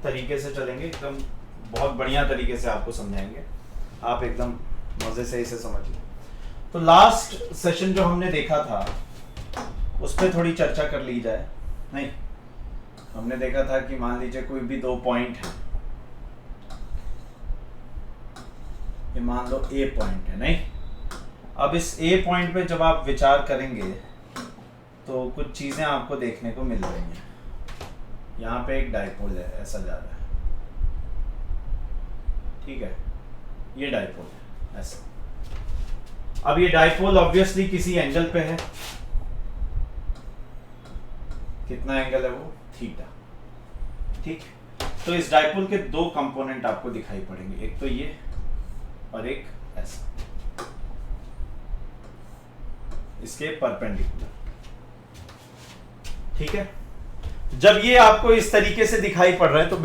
तरीके से चलेंगे, एकदम बहुत बढ़िया तरीके से आपको समझाएंगे, आप एकदम मजे से इसे समझिए। तो लास्ट सेशन जो हमने देखा था उस पर थोड़ी चर्चा कर ली जाए। नहीं, हमने देखा था कि मान लीजिए कोई भी दो पॉइंट है, ये मान लो ए पॉइंट है। नहीं, अब इस ए पॉइंट पे जब आप विचार करेंगे तो कुछ चीजें आपको देखने को मिल रही हैं। यहाँ पे एक डाइपोल है, ऐसा जा रहा है, ठीक है, ये डाइपोल है ऐसा। अब ये डाइपोल ऑब्वियसली किसी एंगल पे है, कितना एंगल है वो, थीटा, ठीक। तो इस डाइपोल के दो कंपोनेंट आपको दिखाई पड़ेंगे, एक तो ये और एक ऐसा, इसके परपेंडिकुलर, ठीक है। जब ये आपको इस तरीके से दिखाई पड़ रहा है तो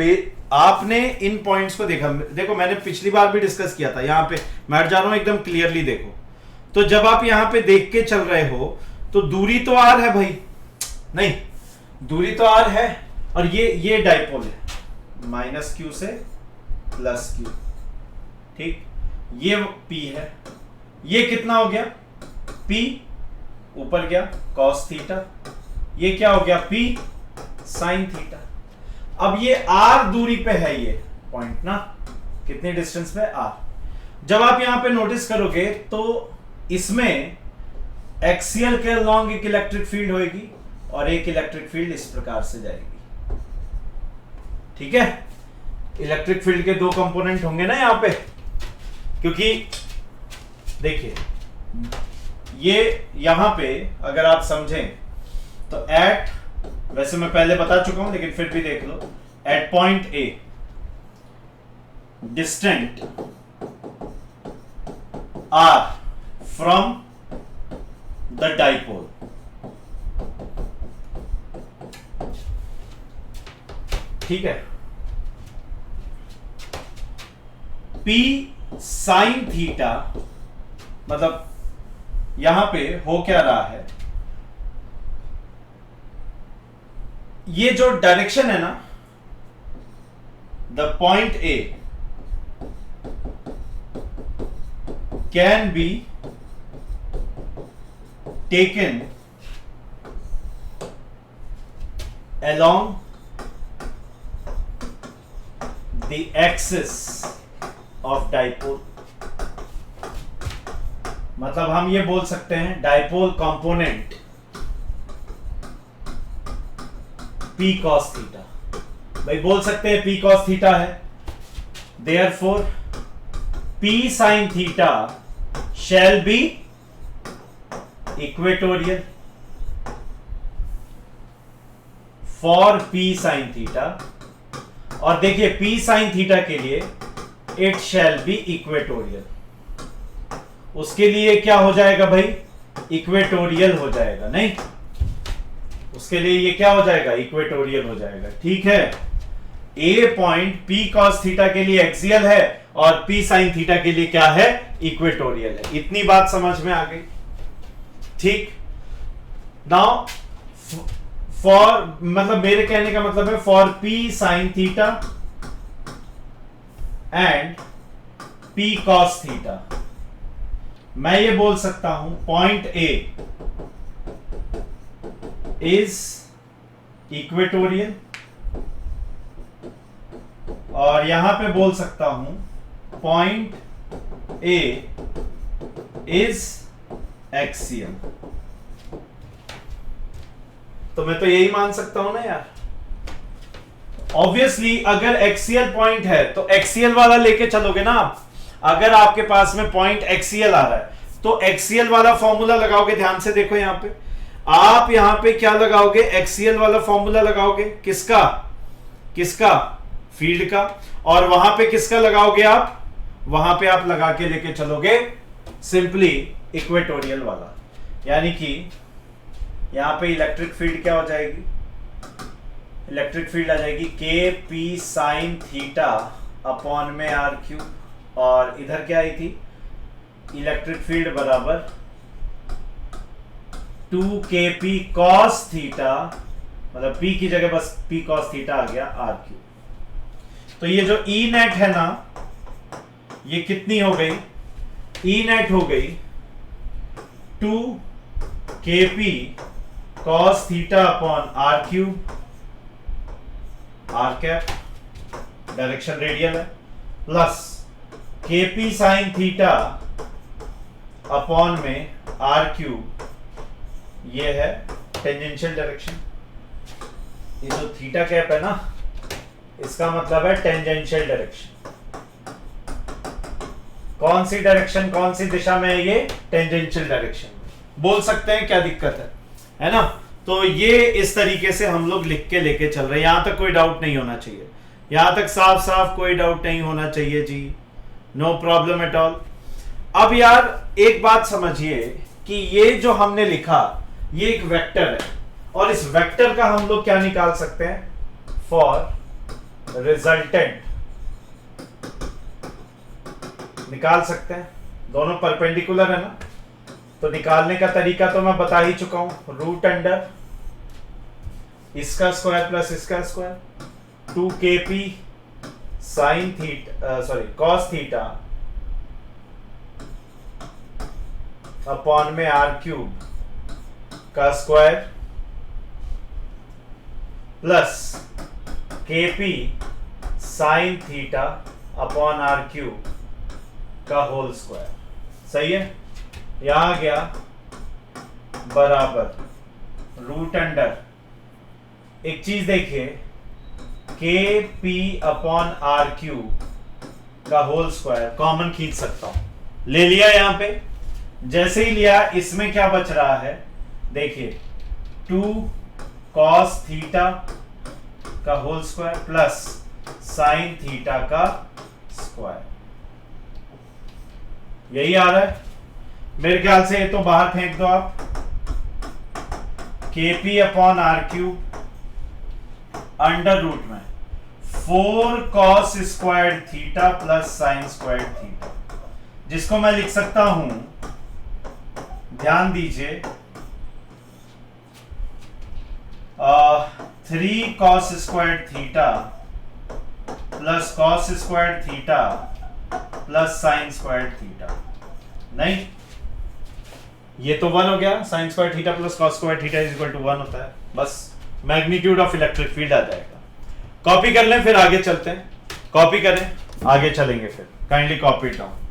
आपने इन पॉइंट्स को देखा, देखो मैंने पिछली बार भी डिस्कस किया था, यहां पे मैं हट जा रहा हूं, एकदम क्लियरली देखो। तो जब आप यहां पे देख के चल रहे हो तो दूरी तो आर है भाई, नहीं दूरी तो आर है, और ये डाइपोल है माइनस क्यू से प्लस क्यू, ठीक। ये P है, ये कितना हो गया P, ऊपर गया cos थीटा, ये क्या हो गया P sin थीटा। अब ये R दूरी पे है ये पॉइंट ना, कितने डिस्टेंस पे R। जब आप यहां पे नोटिस करोगे तो इसमें एक्सियल के अलोंग एक इलेक्ट्रिक फील्ड होगी और एक इलेक्ट्रिक फील्ड इस प्रकार से जाएगी, ठीक है। इलेक्ट्रिक फील्ड के दो कंपोनेंट होंगे ना यहां पे, क्योंकि देखिए ये यहां पे अगर आप समझें तो एट, वैसे मैं पहले बता चुका हूं लेकिन फिर भी देख लो, at point a distant r from the dipole, ठीक है। P साइन थीटा, मतलब यहां पे हो क्या रहा है, ये जो डायरेक्शन है ना, the point A can be taken along the axis of dipole, मतलब हम ये बोल सकते हैं dipole component P cos theta, भाई बोल सकते हैं P cos थीटा है, therefore P sin theta shall be equatorial for P sin theta, और देखिए P sin थीटा के लिए it shall be equatorial, उसके लिए क्या हो जाएगा भाई, इक्वेटोरियल हो जाएगा, नहीं उसके लिए ये क्या हो जाएगा, इक्वेटोरियल हो जाएगा, ठीक है। ए पॉइंट P cos थीटा के लिए एक्सियल है और P sin थीटा के लिए क्या है, इक्वेटोरियल है। इतनी बात समझ में आ गई, ठीक। नाउ फॉर, मतलब मेरे कहने का मतलब है for P sin theta and P cos theta, मैं ये बोल सकता हूं पॉइंट ए इज इक्वेटोरियल, और यहां पे बोल सकता हूं पॉइंट ए इज एक्सियल। तो मैं तो यही मान सकता हूं ना यार, ऑब्वियसली अगर एक्सियल पॉइंट है तो एक्सियल वाला लेके चलोगे ना आप। अगर आपके पास में पॉइंट एक्सियल आ रहा है तो एक्सियल वाला फॉर्मूला लगाओगे, ध्यान से देखो यहां पे, आप यहां पे क्या लगाओगे, एक्सियल वाला फॉर्मूला लगाओगे, किसका किसका, फील्ड का, और वहां पे किसका लगाओगे आप, वहां पे आप लगा के लेके चलोगे सिंपली इक्वेटोरियल वाला, यानी कि यहां पे इलेक्ट्रिक फील्ड क्या हो जाएगी, इलेक्ट्रिक फील्ड आ जाएगी के पी साइन थीटा अपॉन में आर क्यू, और इधर क्या आई थी, इलेक्ट्रिक फील्ड बराबर 2kp cos थीटा, मतलब p की जगह बस p cos थीटा आ गया आर क्यू, तो ये जो ई नेट है ना, ये कितनी हो गई? ई नेट हो गई 2kp cos theta upon are cube, r cap direction radial है, plus kp sine theta upon में आर क्यूब, ये है टेंजेंशियल डायरेक्शन। ये जो थीटा कैप है ना, इसका मतलब है टेंजेंशियल डायरेक्शन। कौन सी डायरेक्शन, कौन सी दिशा में है? ये टेंजेंशियल डायरेक्शन। बोल सकते हैं क्या दिक्कत है ना? तो ये इस तरीके से हम लोग लिख के लेके चल रहे हैं। यहां तक कोई डाउट नहीं होना चाहिए, यहां तक साफ साफ कोई डाउट नहीं होना चाहिए जी, नो प्रॉब्लम एट ऑल। अब यार एक बात समझिए कि ये जो हमने लिखा, ये एक वेक्टर है, और इस वेक्टर का हम लोग क्या निकाल सकते हैं? फॉर रिजल्टेंट निकाल सकते हैं। दोनों परपेंडिकुलर है ना, तो निकालने का तरीका तो मैं बता ही चुका हूं। रूट अंडर इसका स्क्वायर प्लस इसका square, 2kp sine theta cos theta upon में आर क्यूब का square plus kp sine theta upon are cube का होल स्क्वायर। सही है? यहां आ गया बराबर रूट अंडर, एक चीज देखिए, kp अपॉन आर क्यूब का होल स्क्वायर कॉमन खींच सकता हूं, ले लिया यहां पे। जैसे ही लिया, इसमें क्या बच रहा है? देखिए 2 cos थीटा का whole square plus sine theta का स्क्वायर, यही आ रहा है मेरे ख्याल से। ये तो बाहर फेंक दो आप, kp upon are cube under root में 4 cos square theta plus sine square theta, जिसको मैं लिख सकता हूं, ध्यान दीजिए, 3 cos square theta plus cos square theta plus sine square theta. नहीं, ये तो 1 हो गया, sine square theta plus cos square theta is equal to 1 होता है। बस मैग्नीट्यूड ऑफ इलेक्ट्रिक फील्ड आ जाएगा। कॉपी कर लें, फिर आगे चलते हैं। कॉपी करें, आगे चलेंगे फिर। Kindly copy it down.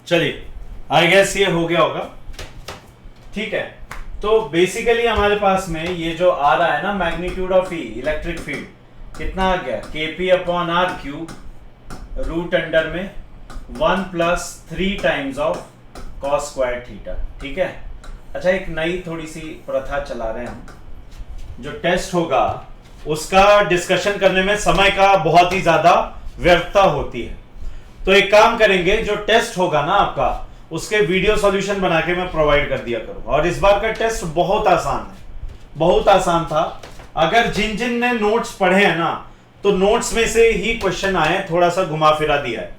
चलिए, आई गेस ये हो गया होगा। ठीक है, तो बेसिकली हमारे पास में ये जो आ रहा है ना, magnitude of E electric field कितना आ गया? kp upon are cube root under में 1 plus 3 times of cos square theta. ठीक है। अच्छा, एक नई थोड़ी सी प्रथा चला रहे हैं हम, जो टेस्ट होगा उसका डिस्कशन करने में समय का बहुत ही ज्यादा व्यर्थता होती है। तो एक काम करेंगे, जो टेस्ट होगा ना आपका, उसके वीडियो सॉल्यूशन बना के मैं प्रोवाइड कर दिया करूंगा। और इस बार का टेस्ट बहुत आसान है, बहुत आसान था। अगर जिन जिन ने नोट्स पढ़े हैं ना, तो नोट्स में से ही क्वेश्चन आए, थोड़ा सा घुमा फिरा दिया है।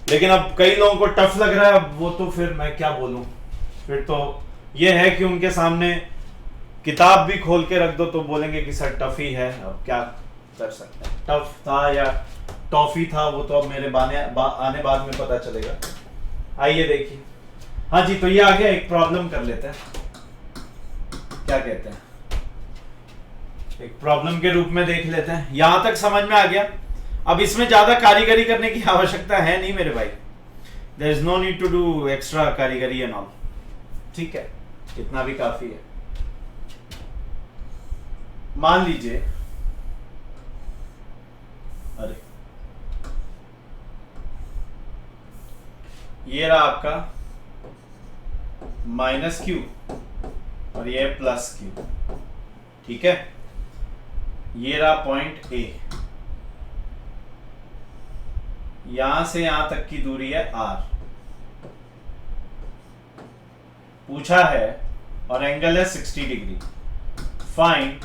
लेकिन अब कई लोगों को टफ लग रहा है, अब वो तो फिर मैं क्या बोलूं। फिर तो ये है कि उनके सामने किताब भी खोल के रख दो तो बोलेंगे कि सर टफ ही है, अब क्या कर सकते हैं। टफ था या टॉफी था, वो तो अब मेरे आने बाद में पता चलेगा। आइए देखिए। हाँ जी, तो ये आ गया। एक प्रॉब्लम कर लेते हैं, क्या कहते हैं, एक प्रॉब्लम के रूप में देख लेते हैं। यहां तक समझ में आ गया। अब इसमें ज्यादा कारीगरी करने की आवश्यकता है नहीं मेरे भाई, there is no need to do extra कारीगरी एंड ऑल। ठीक है, इतना भी काफी है। मान लीजिए, अरे ये रहा आपका माइनस क्यू और ये प्लस क्यू, ठीक है। ये रहा पॉइंट ए, यहां से यहां तक की दूरी है आर, पूछा है और एंगल है 60 degree. Find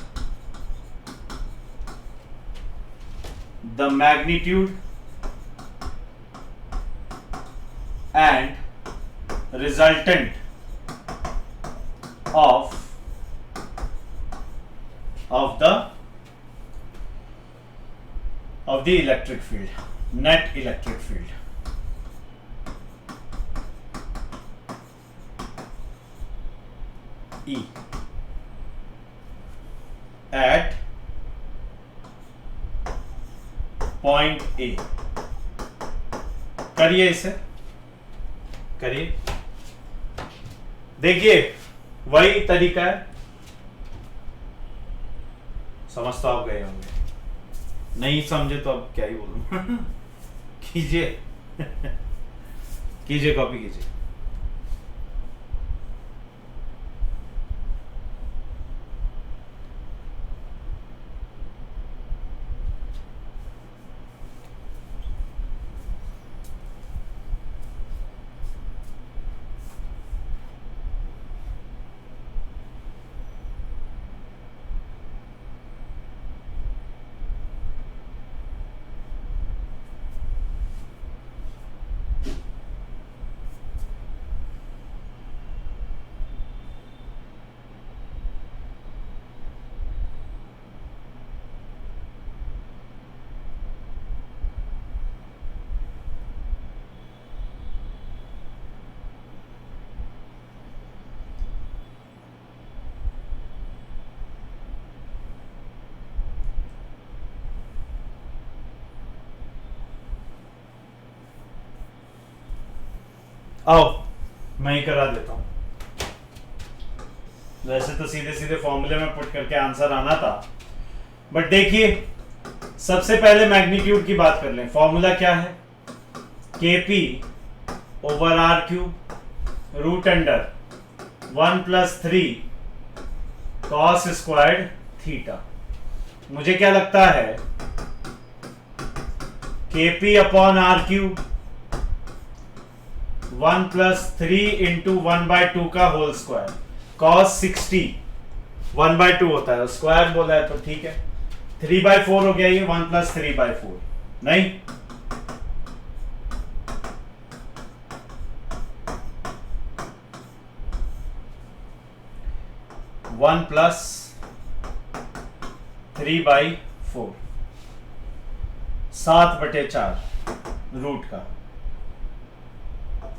the magnitude and resultant of the electric field, net electric field. E at point A. करिए इसे, करिए, देखिए वही तरीका है, समझ तो आप गए होंगे, नहीं समझे तो अब क्या ही बोलूं। कीजिए कीजिए, कॉपी कीजिए। आओ मैं ही करा देता हूं, वैसे तो सीधे सीधे फॉर्मूले में पुट करके आंसर आना था, बट देखिए सबसे पहले मैग्नीट्यूड की बात कर लें। फॉर्मूला क्या है, KP over R cube root under 1+3 cos squared theta. मुझे क्या लगता है KP upon are cube 1+3 into 1/2 का होल स्क्वायर, cos 60 1/2 होता है, स्क्वायर बोला है तो ठीक है, 3/4 हो गया, ये 1+3/4 नहीं, वन प्लस 3/4 7/4 रूट का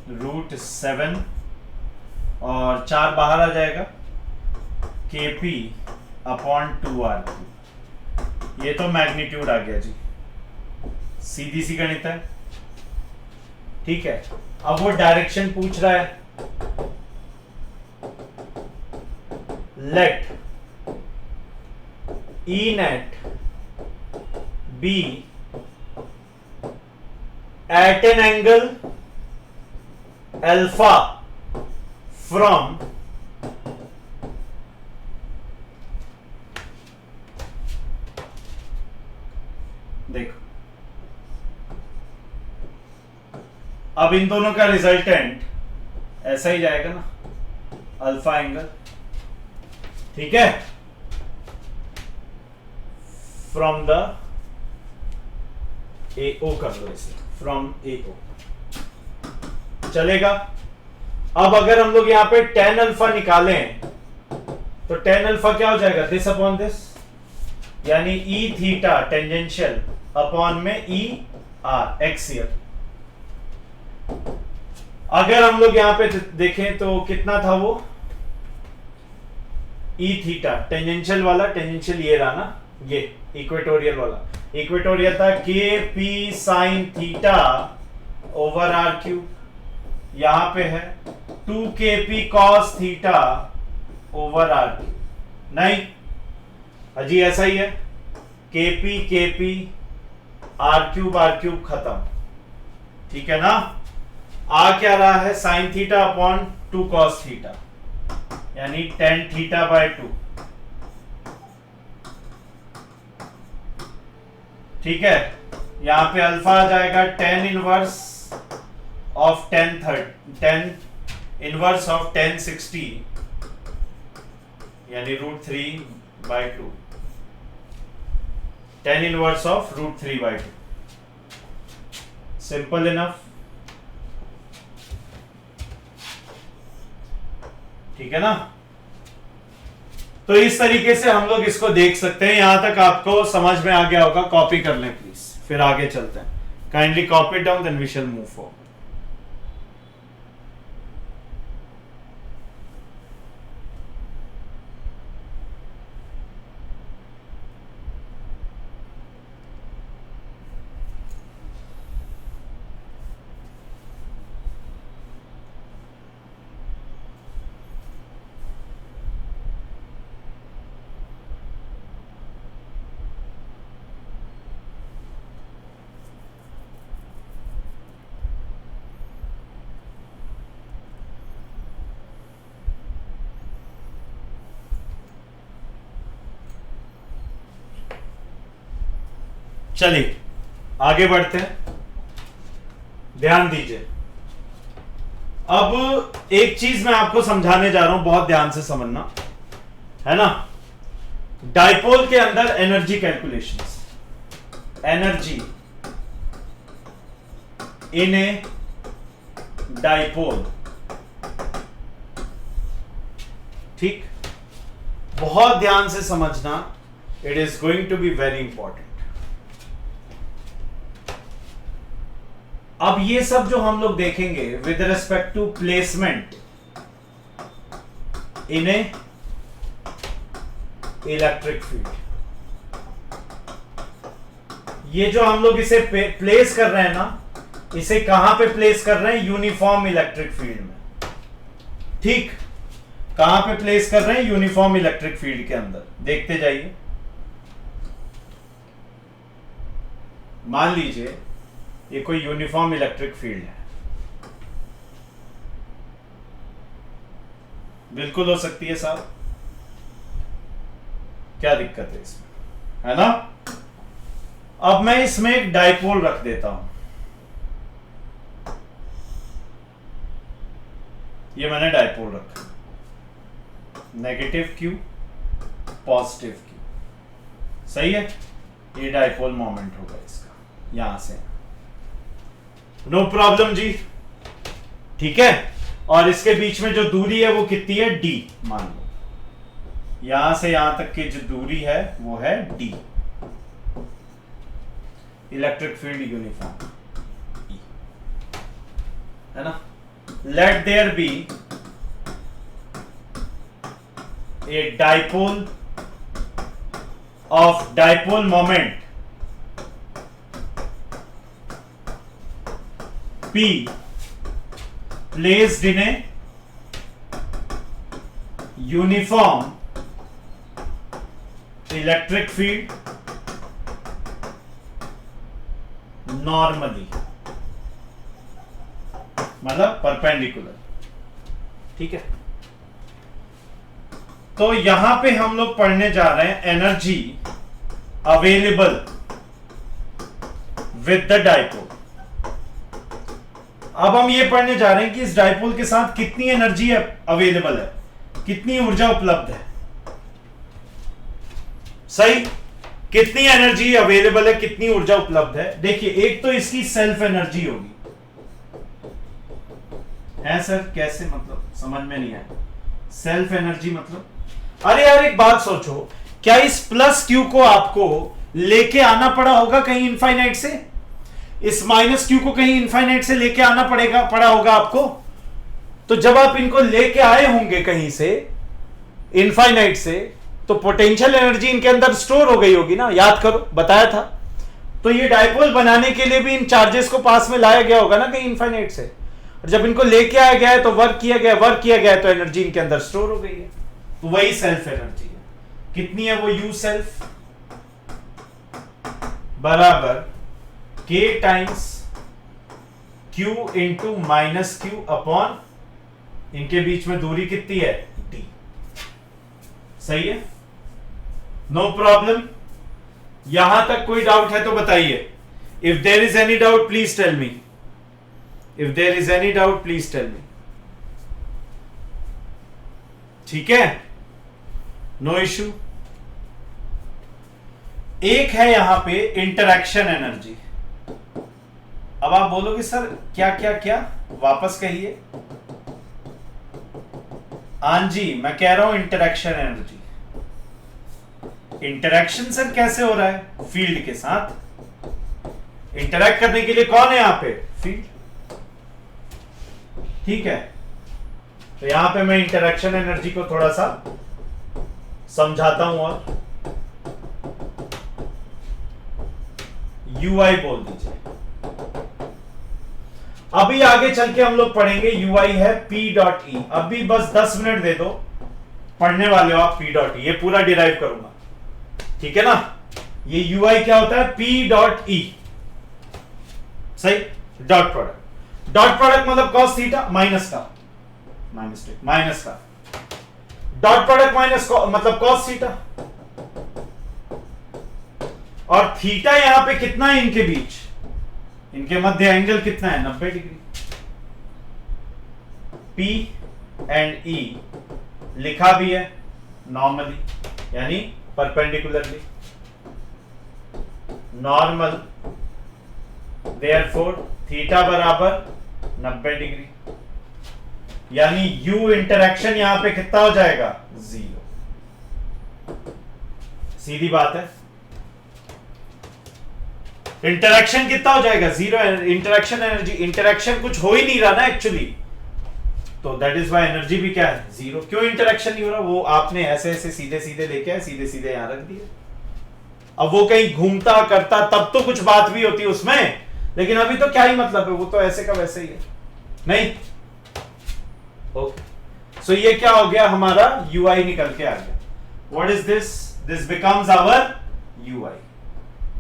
√7 और 4 बाहर आ जाएगा, KP अपॉन 2R, ये तो मैग्नीट्यूड आ गया जी, सीधी सी गणित है, ठीक है। अब वो डायरेक्शन पूछ रहा है, late E net be at an angle alpha from देखो अब इन दोनों का रिजल्टेंट ऐसा ही जाएगा ना, अल्फा एंगल, ठीक है, फ्रॉम द AO कर लो इसे, फ्रॉम AO चलेगा। अब अगर हम लोग यहां पे tan अल्फा निकालें तो tan अल्फा क्या हो जाएगा, दिस अपॉन दिस, यानी E थीटा टेंजेंशियल अपॉन में E आर एक्सियल। अगर हम लोग यहां पे देखें तो कितना था वो E थीटा टेंजेंशियल वाला, टेंजेंशियल ये रहा ना, ये इक्वेटोरियल वाला, इक्वेटोरियल था KP sine theta over R cube, यहां पे है 2KP cos theta over R cube, नहीं अजी ऐसा ही है, केपी केपी आर क्यूब खत्म, ठीक है ना। आ क्या रहा है, sign theta upon 2 cos theta, यानी टेन थीटा बाय 2, ठीक है। यहां पे अल्फा आ जाएगा tan inverse of tan inverse of 1060, यानी √3/2, tan inverse of √3/2, simple enough, ठीक है ना। तो इस तरीके से हम लोग इसको देख सकते हैं। यहां तक आपको समझ में आ गया होगा, कॉपी कर लें प्लीज, फिर आगे चलते हैं। Kindly copy down, then we shall move forward. चलिए आगे बढ़ते हैं, ध्यान दीजिए। अब एक चीज मैं आपको समझाने जा रहा हूं, बहुत ध्यान से समझना, है ना। डाइपोल के अंदर energy calculations, energy in a dipole, ठीक, बहुत ध्यान से समझना, it is going to be very important. अब ये सब जो हम लोग देखेंगे with respect to placement in a electric field, ये जो हम लोग इसे प्लेस कर रहे हैं ना, इसे कहां पे प्लेस कर रहे हैं, यूनिफॉर्म इलेक्ट्रिक फील्ड में, ठीक। कहां पे प्लेस कर रहे हैं, यूनिफॉर्म इलेक्ट्रिक फील्ड के अंदर। देखते जाइए, मान लीजिए ये कोई यूनिफॉर्म इलेक्ट्रिक फील्ड है, बिल्कुल हो सकती है साहब, क्या दिक्कत है इसमें, है ना। अब मैं इसमें एक डाइपोल रख देता हूं, ये मैंने डाइपोल रखा, नेगेटिव क्यू पॉजिटिव क्यू, सही है। ये डाइपोल मोमेंट होगा इसका, यहां से, नो प्रॉब्लम जी, ठीक है। और इसके बीच में जो दूरी है वो कितनी है, d, मान लो यहां से यहां तक की जो दूरी है वो है d, इलेक्ट्रिक फील्ड यूनिफॉर्म, है ना। Let there be a dipole of dipole moment P placed in a uniform electric field normally, मतलब परपेंडिकुलर, ठीक है। तो यहां पे हम लोग पढ़ने जा रहे हैं energy available with the dipole. अब हम ये पढ़ने जा रहे हैं कि इस डाइपोल के साथ कितनी एनर्जी अवेलेबल है, कितनी ऊर्जा उपलब्ध है, सही, कितनी एनर्जी अवेलेबल है, कितनी ऊर्जा उपलब्ध है। देखिए, एक तो इसकी सेल्फ एनर्जी होगी, है सर कैसे, मतलब समझ में नहीं आया, सेल्फ एनर्जी मतलब, अरे यार एक बात सोचो, क्या इस प्लस क्यू को आपको लेके आना पड़ा होगा कहीं इनफाइनाइट से, इस माइनस क्यू को कहीं इनफाइनाइट से लेके आना पड़ा होगा आपको। तो जब आप इनको लेके आए होंगे कहीं से इनफाइनाइट से, तो पोटेंशियल एनर्जी इनके अंदर स्टोर हो गई होगी ना, याद करो बताया था। तो ये डाइपोल बनाने के लिए भी इन चार्जेस को पास में लाया गया होगा ना कहीं इनफाइनाइट से, और जब इनको लेके आया गया है तो वर्क किया गया है, तो एनर्जी इनके अंदर स्टोर हो गई है। तो वही सेल्फ एनर्जी है। कितनी है वो यू सेल्फ बराबर k times q into minus Q upon इनके बीच में दूरी कितनी है d। सही है, नो प्रॉब्लम। यहां तक कोई डाउट है तो बताइए। If there is any doubt please tell me, if there is any doubt please tell me. ठीक है, नो इश्यू। एक है यहां पे इंटरैक्शन एनर्जी। अब आप बोलोगे सर क्या क्या क्या, वापस कहिए। हाँ जी, मैं कह रहा हूं इंटरैक्शन एनर्जी। इंटरैक्शन सर कैसे हो रहा है? फील्ड के साथ इंटरैक्ट करने के लिए कौन है यहां पे? फील्ड। ठीक है, तो यहां पे मैं इंटरैक्शन एनर्जी को थोड़ा सा समझाता हूं और यूआई बोल दीजिए। अभी आगे चल के हम लोग पढ़ेंगे यूआई है पी डॉट ई। अभी बस 10 मिनट दे दो, पढ़ने वाले हो आप पी डॉट ई, ये पूरा डिराइव करूंगा। ठीक है ना, ये यूआई क्या होता है? P dot E. सही, डॉट प्रोडक्ट। डॉट प्रोडक्ट मतलब कॉस थीटा माइनस का, माइनस का डॉट प्रोडक्ट माइनस मतलब कॉस थीटा। और थीटा यहां पे कितना है इनके बीच? इनके मध्य एंगल कितना है? 90 डिग्री। P एंड E लिखा भी है नॉर्मली, यानी परपेंडिकुलरली। नॉर्मल, देयरफॉर थीटा बराबर 90 डिग्री, यानी U इंटरैक्शन यहां पे कितना हो जाएगा? 0। सीधी बात है, इंटरैक्शन कितना हो जाएगा? 0। इंटरैक्शन एनर्जी, इंटरैक्शन कुछ हो ही नहीं रहा ना एक्चुअली, तो दैट इज वाई एनर्जी भी क्या है? 0। क्यों इंटरैक्शन नहीं हो रहा? वो आपने ऐसे ऐसे सीधे सीधे लेके आए, सीधे सीधे यहां रख दिया। अब वो कहीं घूमता करता तब तो कुछ बात भी होती उसमें, लेकिन अभी तो क्या ही मतलब है, वो तो ऐसे का वैसे ही है। नहीं, ओके। सो ये क्या हो गया? हमारा यूआई निकल के आ गया। What is this? This becomes our UI.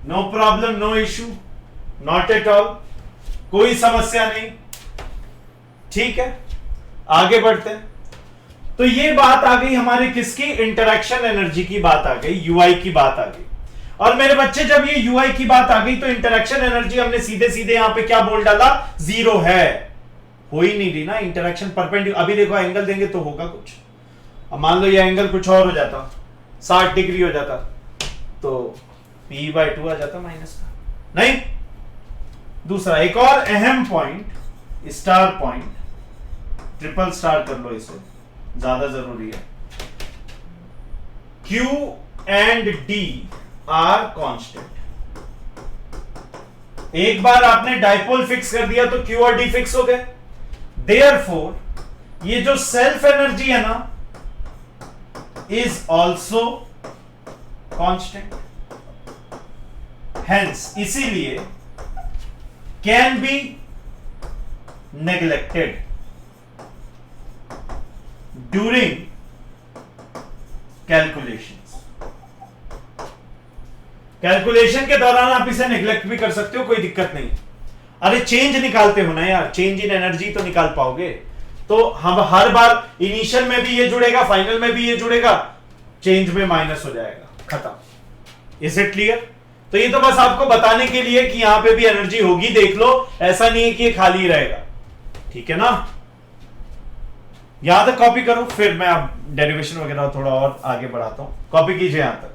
No problem, no issue, not at all, कोई समस्या नहीं। ठीक है, आगे बढ़ते हैं। तो ये बात आ गई हमारे किसकी? इंटरैक्शन एनर्जी की बात आ गई, यूआई की बात आ गई। और मेरे बच्चे, जब ये यूआई की बात आ गई तो इंटरैक्शन एनर्जी हमने सीधे सीधे यहां पे क्या बोल डाला? 0 है। हो ही नहीं रही ना इंटरैक्शन परपेंडिकुलर। अभी देखो एंगल देंगे तो होगा कुछ। अब मान लो ये एंगल कुछ और हो जाता, 60 डिग्री हो जाता, तो P/2 आ जाता माइनस का। नहीं, दूसरा एक और अहम point, star point, triple star कर लो इसे, ज्यादा जरूरी है। Q and D are constant. एक बार आपने डाइपोल फिक्स कर दिया तो Q और D फिक्स हो गए। देयरफॉर ये जो सेल्फ एनर्जी है ना, इज ऑल्सो कांस्टेंट। हेंस इसीलिए can be neglected during calculations. Calculation के दौरान आप इसे नेग्लेक्ट भी कर सकते हो, कोई दिक्कत नहीं। अरे चेंज निकालते हो ना यार, चेंज इन एनर्जी तो निकाल पाओगे। तो हम हर बार इनिशियल में भी ये जुड़ेगा, फाइनल में भी ये जुड़ेगा, चेंज में माइनस हो जाएगा, खत्म। Is it clear? तो ये तो बस आपको बताने के लिए कि यहां पे भी एनर्जी होगी, देख लो, ऐसा नहीं है कि ये खाली रहेगा। ठीक है ना, यहां तक कॉपी करो, फिर मैं अब डेरिवेशन वगैरह थोड़ा और आगे बढ़ाता हूं। कॉपी कीजिए यहां तक।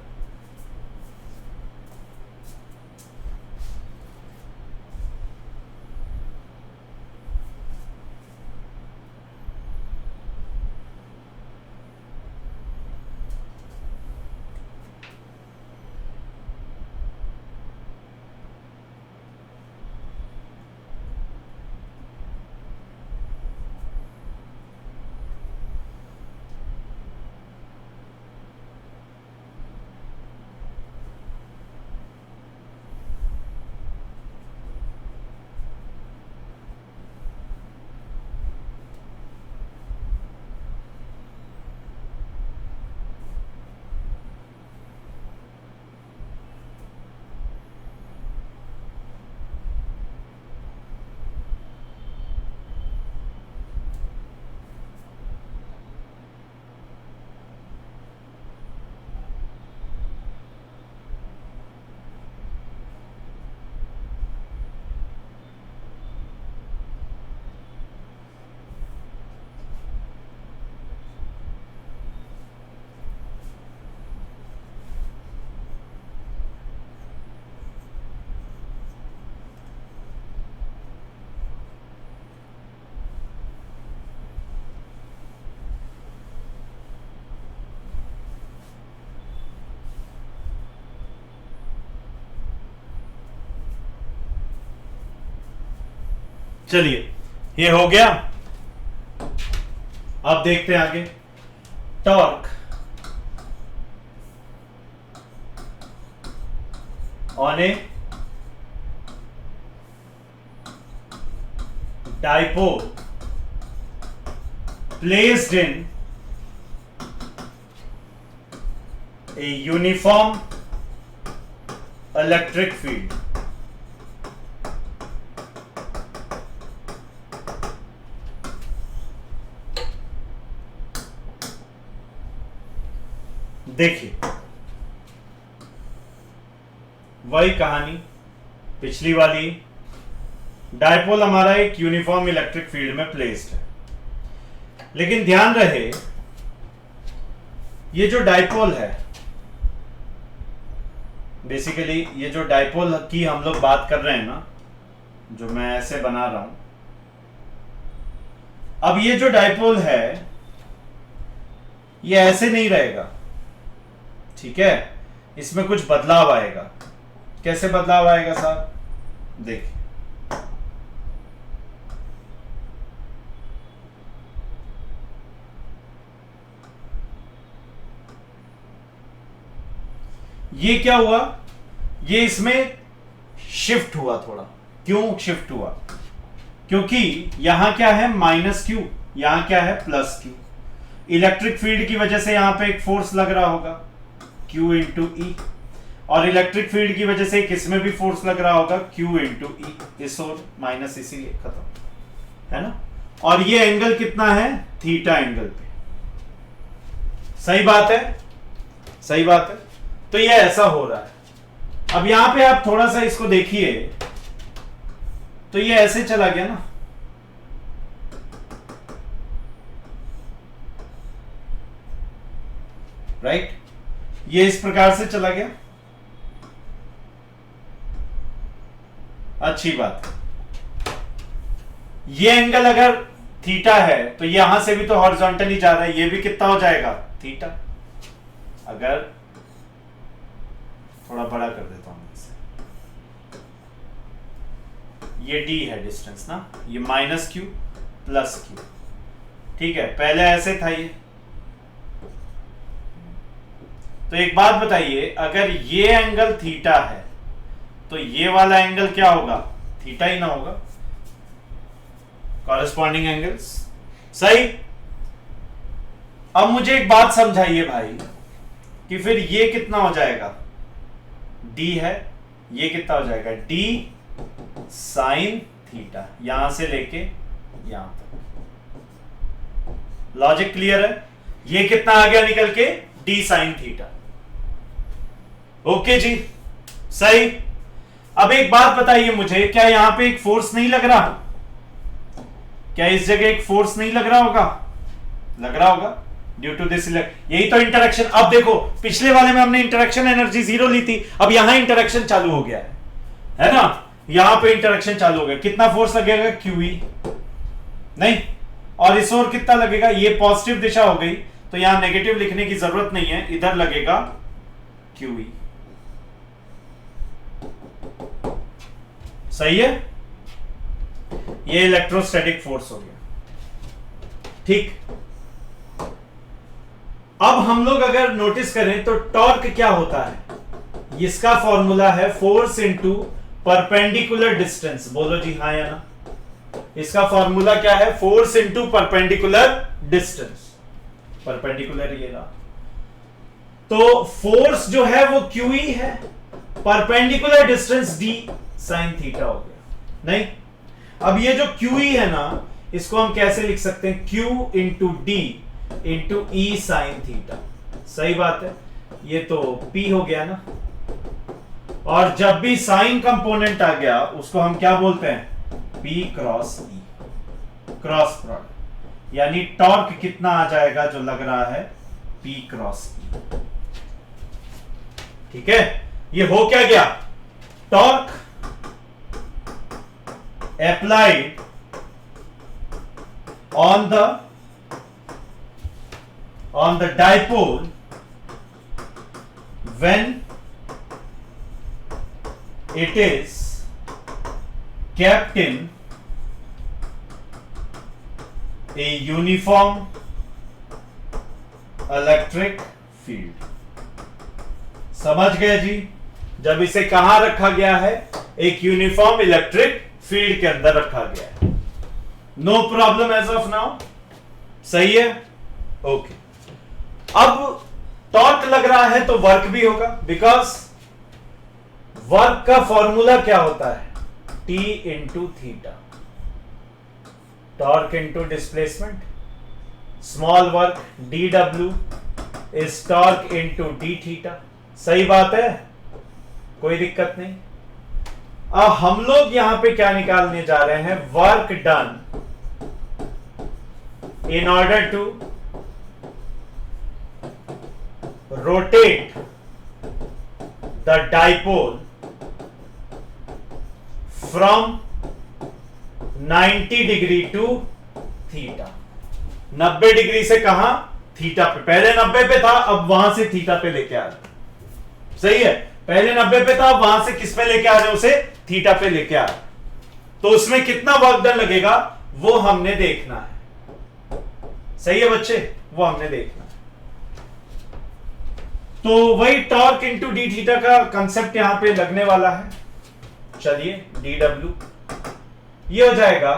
चलिए ये हो गया। अब देखते हैं आगे। Torque on a dipole placed in a uniform electric field. देखिए वही कहानी पिछली वाली। डायपोल हमारा एक यूनिफॉर्म इलेक्ट्रिक फील्ड में प्लेस्ड है, लेकिन ध्यान रहे ये जो डायपोल है, बेसिकली ये जो डायपोल की हम लोग बात कर रहे हैं ना, जो मैं ऐसे बना रहा हूं, अब ये जो डायपोल है ये ऐसे नहीं रहेगा, ठीक है, इसमें कुछ बदलाव आएगा। कैसे बदलाव आएगा साहब? देखिए ये क्या हुआ, ये इसमें शिफ्ट हुआ थोड़ा। क्यों शिफ्ट हुआ? क्योंकि यहां क्या है माइनस क्यू, यहां क्या है प्लस क्यू। इलेक्ट्रिक फील्ड की वजह से यहां पे एक फोर्स लग रहा होगा Q इंटू ई, और इलेक्ट्रिक फील्ड की वजह से किसमें भी फोर्स लग रहा होगा Q इंटू ई। इस और माइनस इसीलिए खत्म, है ना। और ये एंगल कितना है? थीटा एंगल पे। सही बात है, सही बात है। तो ये ऐसा हो रहा है। अब यहां पे आप थोड़ा सा इसको देखिए, तो ये ऐसे चला गया ना, राइट, ये इस प्रकार से चला गया। अच्छी बात है। ये एंगल अगर थीटा है तो यहां से भी तो हॉरिजॉन्टली जा रहा है, ये भी कितना हो जाएगा? थीटा। अगर थोड़ा बड़ा कर देता हूं इसे, ये d है डिस्टेंस ना, ये माइनस क्यू प्लस क्यू, ठीक है। पहले ऐसे था ये। तो एक बात बताइए, अगर ये एंगल थीटा है तो ये वाला एंगल क्या होगा? थीटा ही ना होगा, कॉरेस्पॉन्डिंग एंगल्स। सही। अब मुझे एक बात समझाइए भाई, कि फिर ये कितना हो जाएगा? d है, ये कितना हो जाएगा? d साइन थीटा, यहां से लेके यहां तक। लॉजिक क्लियर है? ये कितना आ गया निकल के? d sine theta. ओके जी, सही। अब एक बात बताइए मुझे, क्या यहां पे एक फोर्स नहीं लग रहा? क्या इस जगह एक फोर्स नहीं लग रहा होगा? लग रहा होगा, ड्यू टू दिस यही तो इंटरेक्शन। अब देखो पिछले वाले में हमने इंटरेक्शन एनर्जी 0 ली थी, अब यहां इंटरेक्शन चालू हो गया है ना, यहां पे इंटरेक्शन चालू हो गया। कितना फोर्स लगेगा? QE नहीं, और इस ओर कितना लगेगा? ये पॉजिटिव दिशा हो गई, तो यहां नेगेटिव लिखने की जरूरत नहीं है, इधर लगेगा QE। सही है, ये इलेक्ट्रोस्टैटिक फोर्स हो गया, ठीक। अब हम लोग अगर नोटिस करें तो टॉर्क क्या होता है? इसका फॉर्मूला है फोर्स इनटू परपेंडिकुलर डिस्टेंस। बोलो जी हाँ या ना। इसका फॉर्मूला क्या है? Force into perpendicular distance. Perpendicular ये रहा, तो फोर्स जो है वो QE है, perpendicular distance d sine theta हो गया। नहीं, अब ये जो QE है ना, इसको हम कैसे लिख सकते हैं? Q इंटू डी इंटू ई साइन थीटा। सही बात है, ये तो P हो गया ना। और जब भी साइन कंपोनेंट आ गया उसको हम क्या बोलते हैं? P cross E, cross product. यानी टॉर्क कितना आ जाएगा जो लग रहा है? P cross E। ठीक है, ये हो क्या गया? Torque applied on the dipole when it is kept in a uniform electric field. समझ गए जी? जब इसे कहां रखा गया है? एक यूनिफॉर्म इलेक्ट्रिक फील्ड के अंदर रखा गया है। No problem as of now, सही है? ओके। अब टॉर्क लग रहा है तो वर्क भी होगा, बिकॉज वर्क का फॉर्मूला क्या होता है? T into theta, torque into displacement. Small work dw is torque into D theta. सही बात है, कोई दिक्कत नहीं। अब हम लोग यहां पे क्या निकालने जा रहे हैं? Work done in order to rotate the dipole from 90 degree to theta. 90 degree से कहां? थीटा पे। पहले 90 पे था, अब वहां से थीटा पे लेके आ रहे। सही है? पहले 90 पे था, अब वहां से किस पे लेके आ रहे हो? उसे थीटा पे लेके आ रहे। तो उसमें कितना वर्क डन लगेगा वो हमने देखना है। सही है बच्चे? वो हमने देखना है। तो वही टॉर्क इंटू डी थीटा का कंसेप्ट यहां पे लगने वाला है। चलिए, डी डब्ल्यू ये हो जाएगा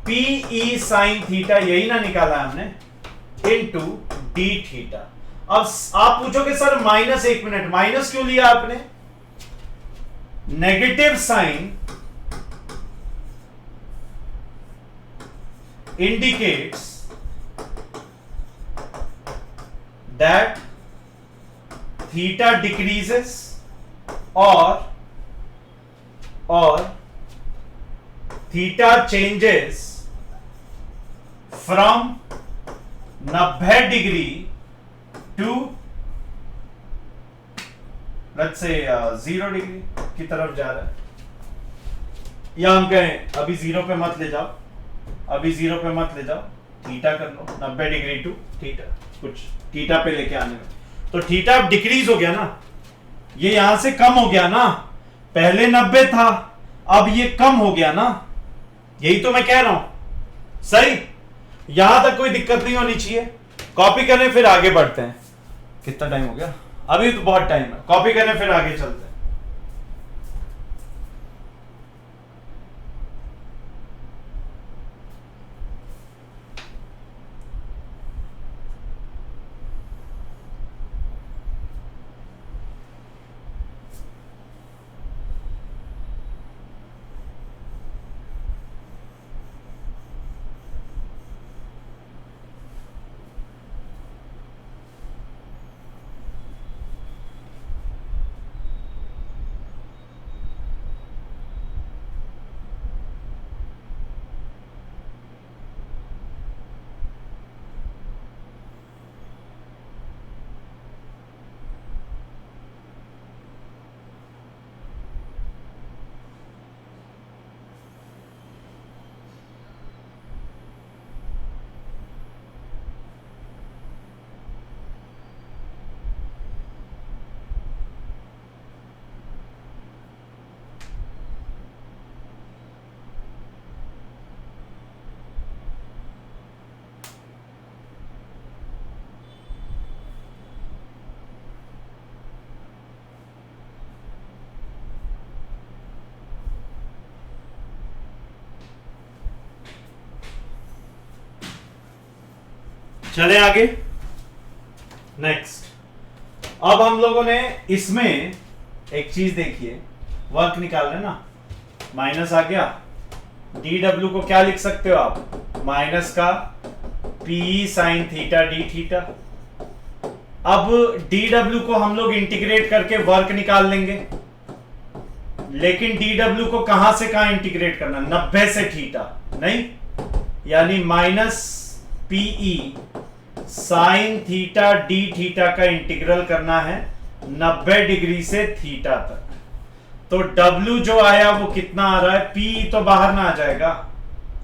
पीई साइन थीटा, यही ना निकाला हमने, इंटू डी थीटा। अब आप पूछोगे सर माइनस, एक मिनट, माइनस क्यों लिया आपने? Negative sign indicates that theta decreases or theta changes from 90 degree to let's say 0 degree की तरफ जा रहा है। या हम कहें अभी 0 पे मत ले जाओ, अभी 0 पे मत ले जाओ, थीटा कर लो, 90 डिग्री टू थीटा, कुछ थीटा पे लेके आने में। तो थीटा अब डिक्रीज हो गया ना, ये यहां से कम हो गया ना। पहले 90 था, अब ये कम हो गया ना। यही तो मैं कह रहा हूं। सही? यहां तक कोई दिक्कत नहीं होनी चाहिए। कॉपी करें फिर आगे बढ़ते हैं। कितना टाइम हो गया? अभी तो बहुत टाइम है। कॉपी करें फिर आगे चलते हैं। चले आगे। नेक्स्ट, अब हम लोगों ने इसमें एक चीज देखिए, वर्क निकाल रहे ना, माइनस आ गया। डी डब्ल्यू को क्या लिख सकते हो आप? माइनस का P sign theta D theta. अब डी डब्ल्यू को हम लोग इंटीग्रेट करके वर्क निकाल लेंगे, लेकिन डी डब्ल्यू को कहां से कहां इंटीग्रेट करना? 90 से थीटा नहीं, यानी minus PE sine theta D theta का इंटीग्रल करना है 90 डिग्री से थीटा तक। तो W जो आया वो कितना आ रहा है? P तो बाहर ना आ जाएगा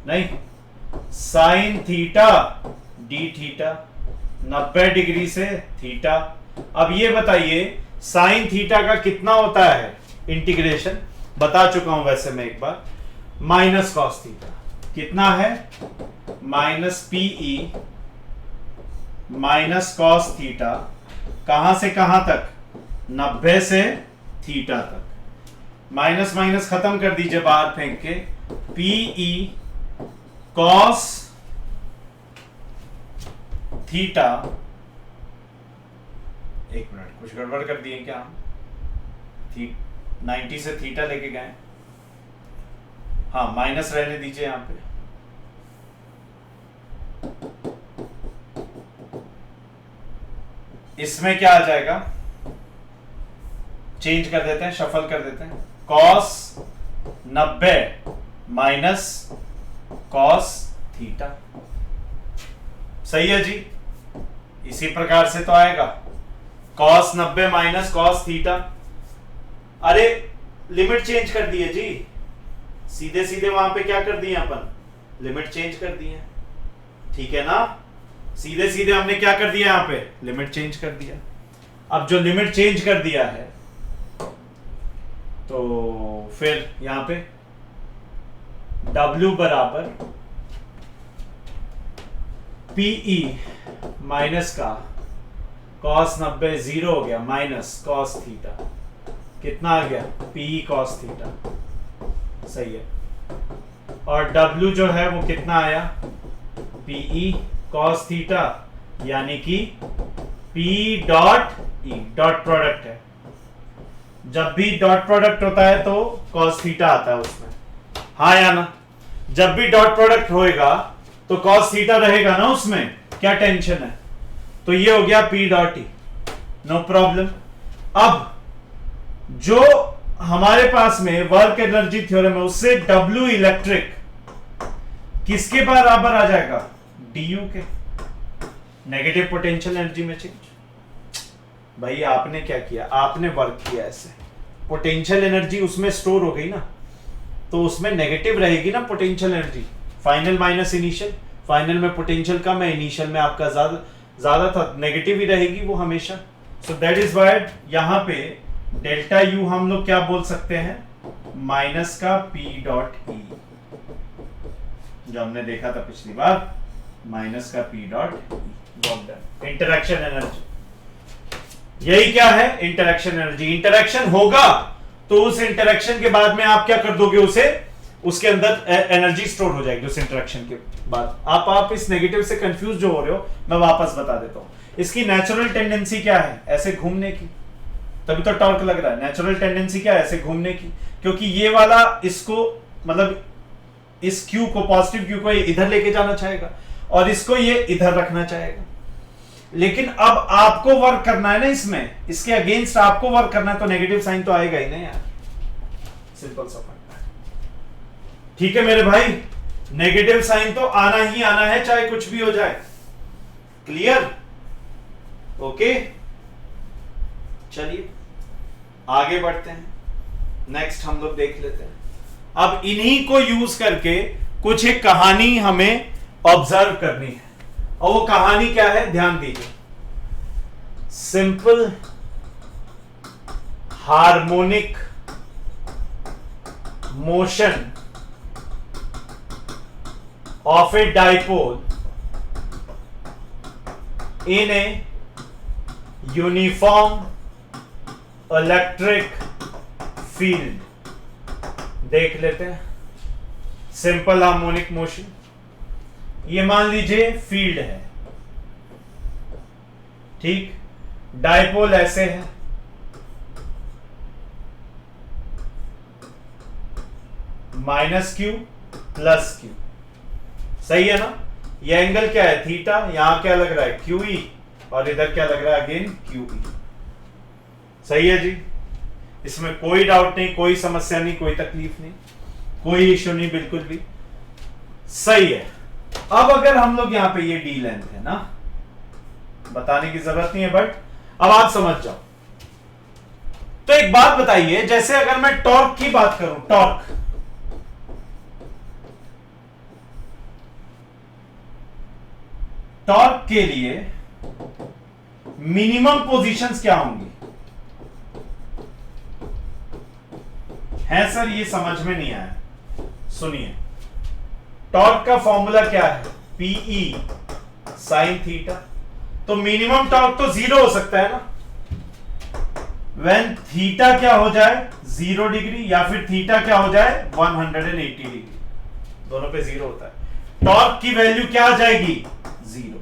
नहीं, sign theta D theta 90 degree से थीटा। अब ये बताइए साइन थीटा का कितना होता है इंटीग्रेशन? बता चुका हूं वैसे मैं एक बार, माइनस कॉस थीटा। कितना है minus PE minus cos theta, कहां से कहां तक 90 से थीटा तक। माइनस माइनस खत्म कर दीजिए बाहर फेंक के, पीई कॉस थीटा, एक मिनट कुछ गड़बड़ कर दिए क्या हम, 90 से थीटा लेके गए, हाँ माइनस रहने दीजिए यहां पे, इसमें क्या आ जाएगा, चेंज कर देते हैं, शफल कर देते हैं, कॉस 90 माइनस कॉस थीटा। सही है जी, इसी प्रकार से तो आएगा कॉस 90 माइनस कॉस थीटा। अरे लिमिट चेंज कर दिए जी, सीधे सीधे वहां पे क्या कर दिए अपन, लिमिट चेंज कर दिए, ठीक है ना, सीधे सीधे हमने क्या कर दिया यहां पे, लिमिट चेंज कर दिया। अब जो लिमिट चेंज कर दिया है तो फिर यहां पे W बराबर पीई माइनस का कॉस 90 जीरो हो गया माइनस कॉस थीटा, कितना आ गया पीई कॉस थीटा, सही है। और W जो है वो कितना आया, पीई कॉस थीटा, यानी कि P डॉट ई, डॉट प्रोडक्ट है, जब भी डॉट प्रोडक्ट होता है तो कॉस थीटा आता है उसमें, हाँ या ना, जब भी डॉट प्रोडक्ट होएगा तो कॉस थीटा रहेगा ना उसमें, क्या टेंशन है। तो ये हो गया P dot E, no problem. अब जो हमारे पास में वर्क एनर्जी थ्योरम है उससे W इलेक्ट्रिक किसके बराबर आ जाएगा, du के, नेगेटिव पोटेंशियल एनर्जी में चेंज। भाई आपने क्या किया, आपने वर्क किया ऐसे, पोटेंशियल एनर्जी उसमें स्टोर हो गई ना, तो उसमें नेगेटिव रहेगी ना potential energy, final minus initial, final में पोटेंशियल कम है, इनिशियल में आपका ज्यादा था, नेगेटिव ही रहेगी वो हमेशा। सो दैट इज व्हाई यहां पे डेल्टा यू हम लोग क्या बोल सकते हैं, माइनस का पी डॉट ई, जो हमने देखा था पिछली बार, माइनस का P dot E, interaction energy. यही क्या है, इंटरेक्शन एनर्जी। इंटरेक्शन होगा तो उस इंटरेक्शन के बाद में आप क्या कर दोगे, उसे उसके अंदर एनर्जी स्टोर हो जाएगी उस इंटरेक्शन के बाद। आप इस नेगेटिव से कंफ्यूज जो हो रहे हो, मैं वापस बता देता हूं। इसकी नेचुरल टेंडेंसी क्या है, ऐसे घूमने की, तभी तो टॉर्क लग रहा है। नेचुरल टेंडेंसी क्या है, ऐसे घूमने की, क्योंकि ये वाला इसको मतलब इस क्यू को, पॉजिटिव क्यू को ये इधर लेके जाना चाहेगा और इसको ये इधर रखना चाहेगा। लेकिन अब आपको वर्क करना है ना इसमें, इसके अगेंस्ट आपको वर्क करना है, तो नेगेटिव साइन तो आएगा ही ना यार, सिंपल सा पॉइंट। ठीक है मेरे भाई, नेगेटिव साइन तो आना ही आना है, चाहे कुछ भी हो जाए। क्लियर, ओके, चलिए आगे बढ़ते हैं। नेक्स्ट हम लोग देख लेते हैं। अब इन्हीं को यूज करके कुछ एक कहानी हमें ऑब्जर्व करनी है, और वो कहानी क्या है, ध्यान दीजिए। Simple harmonic motion of a dipole in a uniform electric field, देख लेते हैं। सिंपल हार्मोनिक मोशन, ये मान लीजिए फील्ड है, ठीक, डाइपोल ऐसे है, माइनस क्यू प्लस क्यू, सही है ना। ये एंगल क्या है, थीटा, यहां क्या लग रहा है, क्यू ई, और इधर क्या लग रहा है, अगेन क्यू ई। सही है जी, इसमें कोई डाउट नहीं, कोई समस्या नहीं, कोई तकलीफ नहीं, कोई इश्यू नहीं, बिल्कुल भी सही है। अब अगर हम लोग यहां पे ये डी लेंथ है ना, बताने की जरूरत नहीं है, बट अब आप समझ जाओ। तो एक बात बताइए, जैसे अगर मैं टॉर्क की बात करूं, टॉर्क के लिए मिनिमम पोजीशंस क्या होंगी? है सर, ये समझ में नहीं आया, सुनिए। टॉर्क का फॉर्मूला क्या है? PE sine theta. तो मिनिमम टॉर्क तो 0 हो सकता है ना, व्हेन थीटा क्या हो जाए 0 डिग्री, या फिर थीटा क्या हो जाए 180 डिग्री, दोनों पे 0 होता है। टॉर्क की वैल्यू क्या आ जाएगी? 0।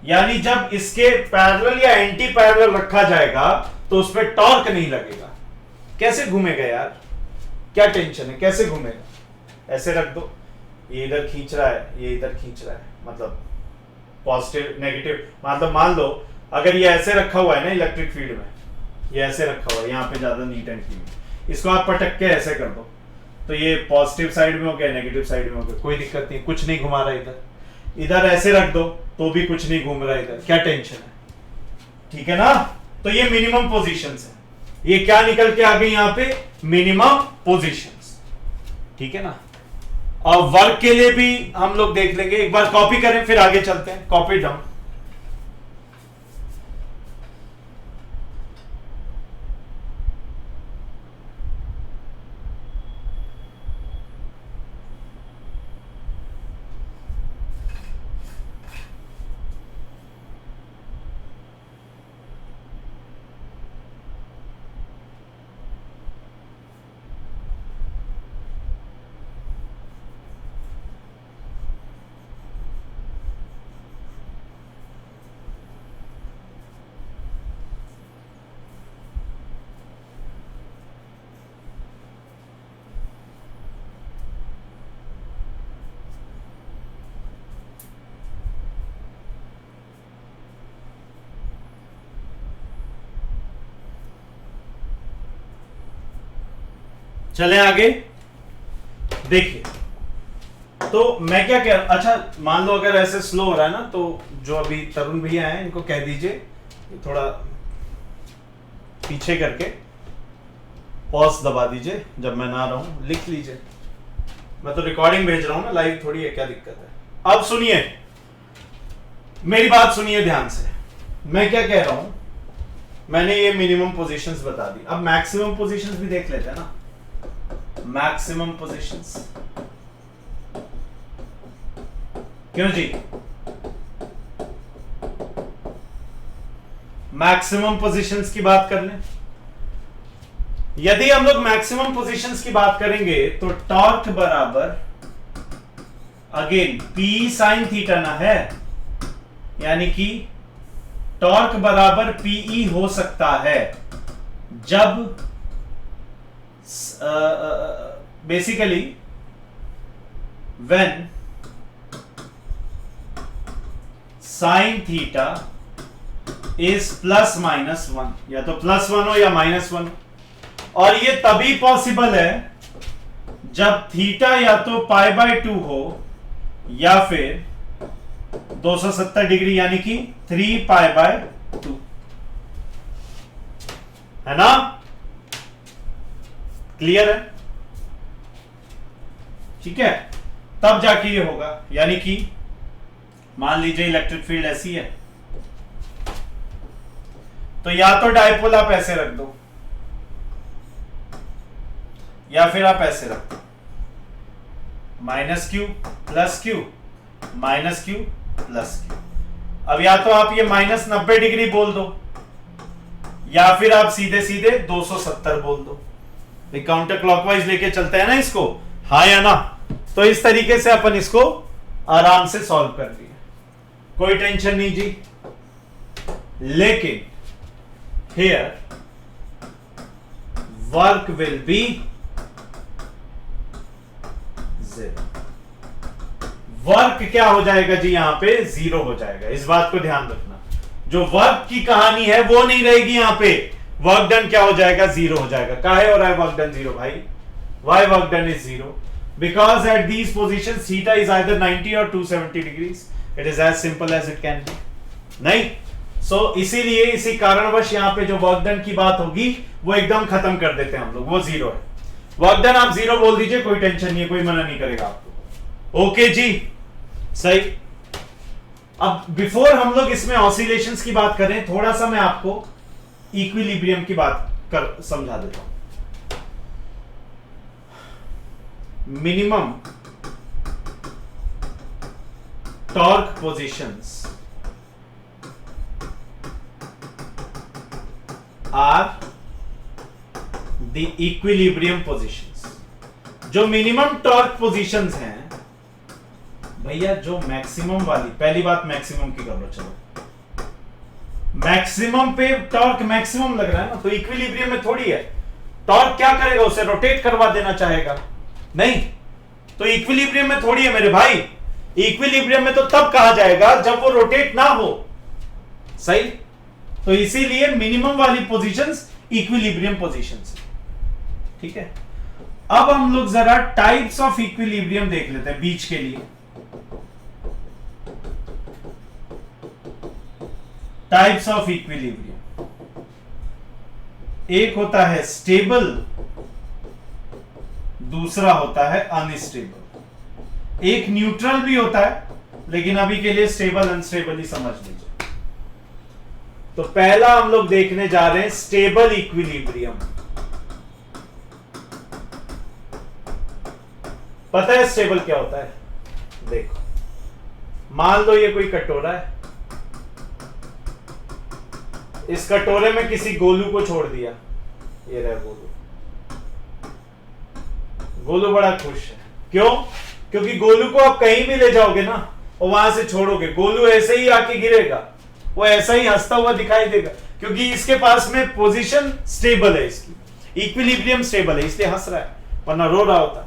यानी जब इसके पैरेलल या एंटी पैरेलल रखा जाएगा तो उस पर टॉर्क नहीं लगेगा। कैसे घूमेगा यार, क्या टेंशन है, कैसे घूमेगा? ऐसे रख दो, ये इधर खींच रहा है, ये इधर खींच रहा है, मतलब पॉजिटिव नेगेटिव, मतलब मान लो अगर ये ऐसे रखा हुआ है ना इलेक्ट्रिक फील्ड में, ये ऐसे रखा हुआ है, यहाँ पे ज्यादा नीट एंड क्लीन, इसको आप पटक के ऐसे कर दो तो ये पॉजिटिव साइड में हो गया, नेगेटिव साइड में हो गया, कोई दिक्कत नहीं, कुछ नहीं घुमा रहा इधर। इधर ऐसे रख दो तो भी कुछ नहीं घूम रहा इधर, क्या टेंशन है? ठीक है ना? तो ये मिनिमम पोजीशंस है। ये क्या निकल के आ गई यहां पे? Minimum positions. ठीक है ना? और वर्क के लिए भी हम लोग देख लेंगे, एक बार कॉपी करें फिर आगे चलते हैं। Copy down. चलें आगे। देखिए, तो मैं क्या कह रहा, अच्छा मान लो अगर ऐसे स्लो हो रहा है ना, तो जो अभी तरुण भैया हैं इनको कह दीजिए थोड़ा पीछे करके पॉज दबा दीजिए, जब मैं ना रहा हूं लिख लीजिए। मैं तो रिकॉर्डिंग भेज रहा हूं ना, लाइव थोड़ी है, क्या दिक्कत है? अब सुनिए, मेरी बात सुनिए ध्यान से। मैं क्या कह रहा हूं, मैंने ये मिनिमम पोजीशंस बता दी, अब मैक्सिमम पोजीशंस भी देख लेते हैं ना। मैक्सिमम पोजीशंस, क्यों जी? मैक्सिमम पोजीशंस की बात कर लें। यदि हम लोग मैक्सिमम पोजीशंस की बात करेंगे तो टॉर्क बराबर अगेन पी साइन थीटा ना है, यानी कि टॉर्क बराबर पीई हो सकता है जब basically when sine theta is plus minus 1, या तो प्लस 1 हो या माइनस 1 हो। और ये तभी पॉसिबल है जब थीटा या तो पाई बाय 2 हो या फिर 270 डिग्री, यानी कि 3 पाई बाय 2, है ना? क्लियर है? ठीक है, तब जाके ये होगा। यानी कि मान लीजिए इलेक्ट्रिक फील्ड ऐसी है, तो या तो डायपोल आप ऐसे रख दो या फिर आप ऐसे रख दो, minus Q plus Q, minus Q plus Q. अब या तो आप ये माइनस 90 डिग्री बोल दो या फिर आप सीधे सीधे 270 बोल दो। काउंटर क्लॉकवाइज लेके चलते हैं ना इसको, हाँ या ना? तो इस तरीके से अपन इसको आराम से सॉल्व कर लिया, कोई टेंशन नहीं जी। लेकिन here work will be 0। Work क्या हो जाएगा जी? यहां पे 0 हो जाएगा, इस बात को ध्यान रखना। जो वर्क की कहानी है वो नहीं रहेगी यहां पे, वर्क डन क्या हो जाएगा? 0 हो जाएगा। काहे हो रहा है वर्क डन 0 भाई? Why work done is 0? Because at these positions theta is either 90 or 270 degrees. It is as simple as it can be. नहीं? So इसीलिए इसी कारणवश यहाँ पे जो वर्क डन की बात होगी वो एकदम खत्म कर देते हैं हम लोग, वो 0 है। वर्क डन आप 0 बोल दीजिए, कोई टेंशन नहीं है, कोई मना नहीं करेगा आपको। ओके जी, सही। अब बिफोर हम लोग इसमें ऑसिलेशंस की बात करें, थोड़ा सा मैं आपको इक्विलिब्रियम की बात कर समझा देता हूं। Minimum torque positions are the equilibrium positions. जो मिनिमम टॉर्क पोजीशंस हैं भैया, जो मैक्सिमम वाली, पहली बात मैक्सिमम की कर लो, चलो मैक्सिमम पे टॉर्क मैक्सिमम लग रहा है ना, तो इक्विलिब्रियम में थोड़ी है। टॉर्क क्या करेगा, उसे रोटेट करवा देना चाहेगा, नहीं तो इक्विलिब्रियम में थोड़ी है मेरे भाई। इक्विलिब्रियम में तो तब कहा जाएगा जब वो रोटेट ना हो, सही। तो इसीलिए मिनिमम वाली पोजीशंस इक्विलिब्रियम पोजीशंस, ठीक है। अब हम लोग जरा टाइप्स ऑफ इक्विलिब्रियम देख लेते हैं बीच के लिए। टाइप्स ऑफ इक्विलिब्रियम, एक होता है स्टेबल, दूसरा होता है अनस्टेबल। एक न्यूट्रल भी होता है, लेकिन अभी के लिए स्टेबल अनस्टेबल ही समझ लीजिए। तो पहला हम लोग देखने जा रहे हैं स्टेबल इक्विलिब्रियम। पता है स्टेबल क्या होता है? देखो, मान लो ये कोई कटोरा है, इस कटोरे में किसी गोलू को छोड़ दिया, ये रहा गोलू। गोलू बड़ा खुश है, क्यों? क्योंकि गोलू को आप कहीं भी ले जाओगे ना और वहां से छोड़ोगे, गोलू ऐसे ही आके गिरेगा, वो ऐसा ही हंसता हुआ दिखाई देगा, क्योंकि इसके पास में पोजीशन स्टेबल है, इसकी इक्विलिब्रियम स्टेबल है, इसलिए हंस रहा है, वरना रो रहा होता।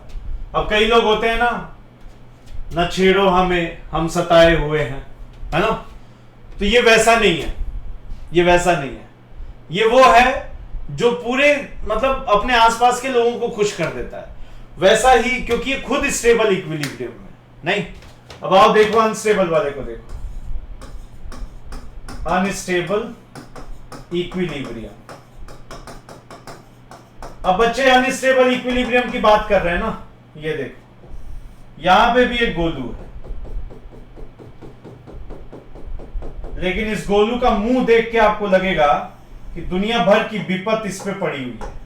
अब कई लोग होते हैं ना छेड़ो हमें, हम सताए हुए हैं, है ना, तो ये वैसा नहीं है, ये वैसा नहीं है, ये वो है जो पूरे मतलब अपने आसपास के लोगों को खुश कर देता है, वैसा ही, क्योंकि ये खुद स्टेबल इक्विलिब्रियम में नहीं। अब आओ देखो अनस्टेबल वाले को, देखो अनस्टेबल इक्विलिब्रियम। अब बच्चे अनस्टेबल इक्विलिब्रियम की बात कर रहे हैं ना, ये देखो यहां पे भी एक गोलू है, लेकिन इस गोलू का मुंह देख के आपको लगेगा कि दुनिया भर की विपत इस पे पड़ी हुई है,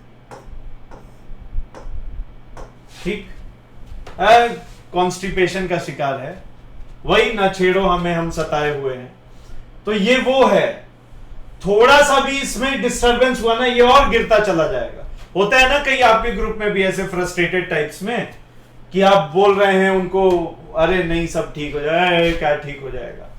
ठीक। कॉन्स्टिपेशन का शिकार है, वही ना छेड़ो हमें, हम सताए हुए हैं। तो ये वो है, थोड़ा सा भी इसमें डिस्टरबेंस हुआ ना, ये और गिरता चला जाएगा। होता है ना कहीं आपके ग्रुप में भी ऐसे फ्रस्ट्रेटेड टाइप्स में कि आप बोल रहे हैं उनको, अरे नहीं सब ठीक हो जाए, क्या ठीक हो जाएगा,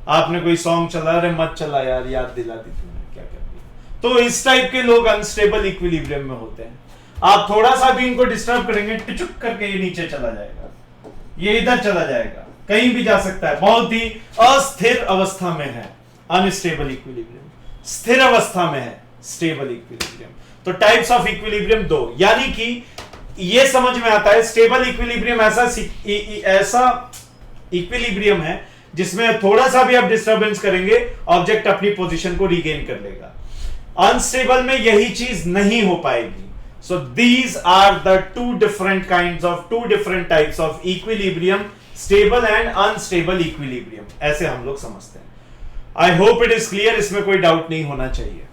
आपने कोई सॉन्ग चला, अरे मत चला यार, याद दिला दी तूने, क्या कर दिया। तो इस टाइप के लोग अनस्टेबल इक्विलिब्रियम में होते हैं। आप थोड़ा सा भी इनको डिस्टर्ब करेंगे, टिचुक करके ये नीचे चला जाएगा, ये इधर चला जाएगा, कहीं भी जा सकता है, बहुत ही अस्थिर अवस्था में है अनस्टेबल इक्विलिब्रियम, स्थिर अवस्था में है स्टेबल इक्विलिब्रियम। तो टाइप्स ऑफ इक्विलिब्रियम दो, यानी कि ये समझ में आता है स्टेबल इक्विलिब्रियम ऐसा इक्विलिब्रियम है जिसमें थोड़ा सा भी आप डिस्टरबेंस करेंगे, ऑब्जेक्ट अपनी पोजीशन को रीगेन कर लेगा। अनस्टेबल में यही चीज नहीं हो पाएगी। So these are the two different types of equilibrium, stable and unstable equilibrium, ऐसे हम लोग समझते हैं। I hope it is clear, इसमें कोई डाउट नहीं होना चाहिए।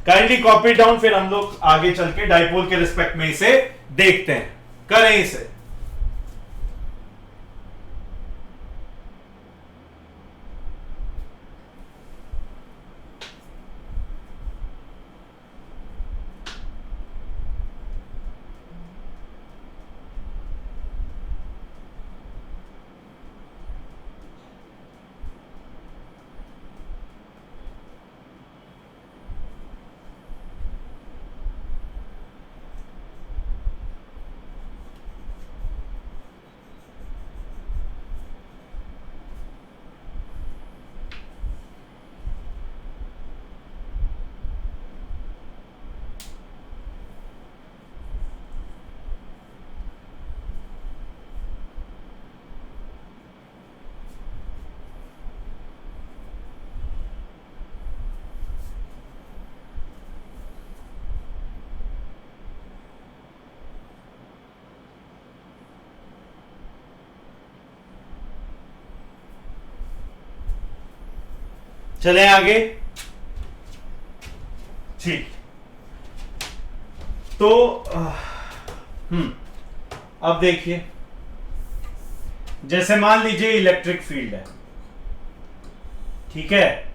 काइंडली कॉपी डाउन, फिर हम लोग आगे चल के डाइपोल के रिस्पेक्ट में इसे देखते हैं, करें इसे। चलें आगे, ठीक। तो अब देखिए, जैसे मान लीजिए इलेक्ट्रिक फील्ड है, ठीक है,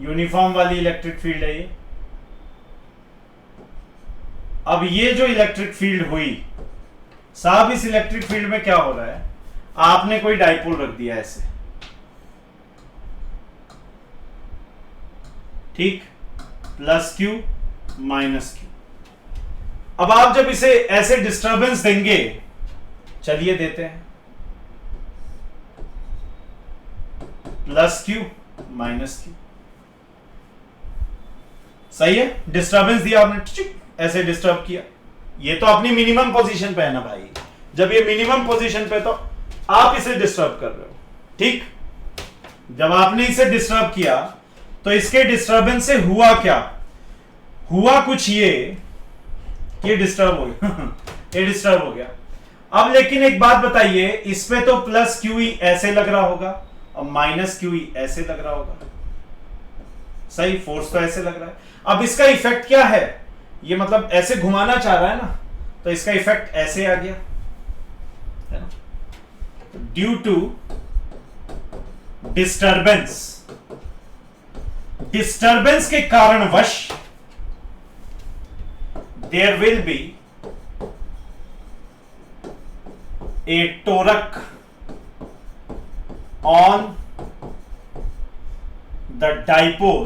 यूनिफॉर्म वाली इलेक्ट्रिक फील्ड है ये। अब ये जो इलेक्ट्रिक फील्ड हुई साहब, इस इलेक्ट्रिक फील्ड में क्या हो रहा है, आपने कोई डाइपोल रख दिया ऐसे, ठीक, प्लस क्यू माइनस क्यू। अब आप जब इसे ऐसे डिस्टरबेंस देंगे, चलिए देते हैं, प्लस क्यू माइनस क्यू, सही है, डिस्टरबेंस दिया आपने, ऐसे डिस्टर्ब किया, ये तो अपनी मिनिमम पोजीशन पे है ना भाई, जब ये मिनिमम पोजीशन पे तो आप इसे डिस्टर्ब कर रहे हो, ठीक। जब आपने इसे डिस्टर्ब किया तो इसके डिस्टरबेंस से हुआ क्या, हुआ कुछ ये डिस्टर्ब हो गया ये डिस्टर्ब हो गया। अब लेकिन एक बात बताइए, इस पे तो प्लस क्यू ई ऐसे लग रहा होगा और माइनस क्यू ई ऐसे लग रहा होगा, सही, फोर्स तो ऐसे लग रहा है। अब इसका इफेक्ट क्या है, ये मतलब ऐसे घुमाना चाह रहा है ना, तो इसका इफेक्ट ऐसे आ गया है ना, ड्यू टू डिस्टर्बेंस के कारणवश there will be a torque on the dipole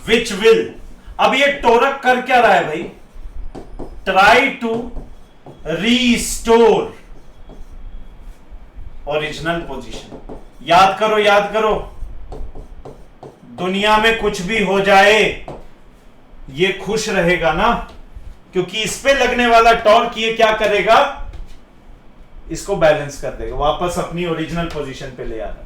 which will, अब ये टोरक कर क्या रहा है भाई, try to restore original position. याद करो, याद करो, दुनिया में कुछ भी हो जाए ये खुश रहेगा ना, क्योंकि इस पे लगने वाला टॉर्क ये क्या करेगा, इसको बैलेंस कर देगा, वापस अपनी ओरिजिनल पोजीशन पे ले आ रहा है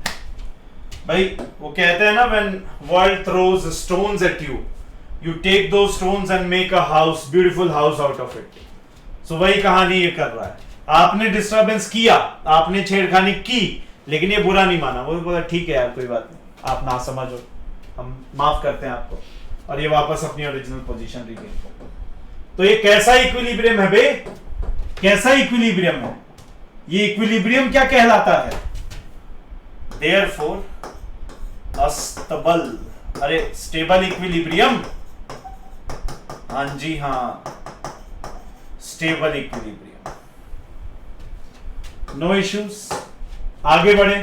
भाई। वो कहते हैं ना, when world throws stones at you, you take दो stones and make a house, beautiful house out of it. So वही कहानी ये कर रहा है, आपने डिस्टर्बेंस किया, आपने छेड़खानी की, लेकिन ये बुरा नहीं माना, वो बोला ठीक है यार कोई बात नहीं, आप ना समझो, हम माफ करते हैं आपको, और ये वापस अपनी ओरिजिनल पोजीशन रिगेन करता है। तो ये कैसा इक्विलिब्रियम है बे, कैसा इक्विलिब्रियम है ये, इक्विलिब्रियम क्या कहलाता है, देयरफॉर अस्टेबल, अरे स्टेबल इक्विलिब्रियम, हाँ जी हाँ, स्टेबल इक्विलिब्रियम, नो इश्यूज। आगे बढ़े,